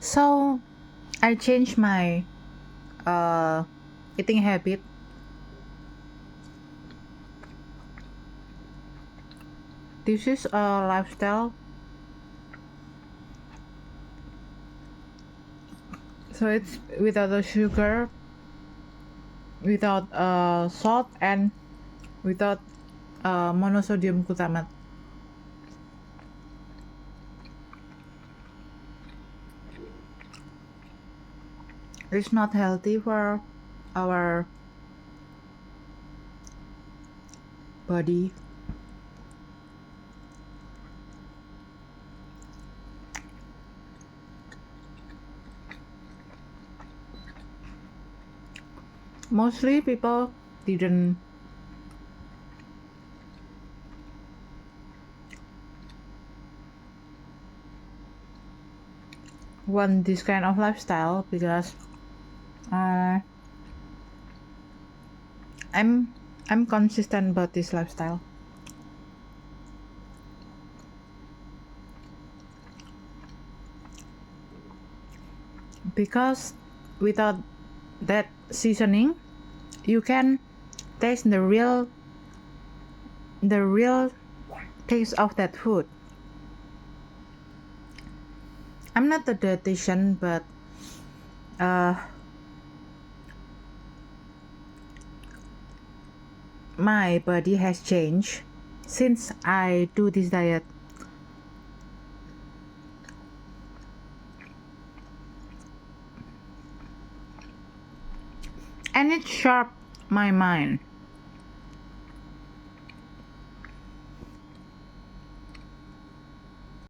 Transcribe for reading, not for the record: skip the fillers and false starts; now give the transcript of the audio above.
So I changed my eating habit. This is a lifestyle. So it's without the sugar, without salt, and without monosodium glutamate. It's not healthy for our body. Mostly people didn't want this kind of lifestyle because uh, I'm I'm consistent about this lifestyle. Because without that seasoning, you can taste the real taste of that food. I'm not a dietitian, but uh, my body has changed since I do this diet. And it sharp my mind.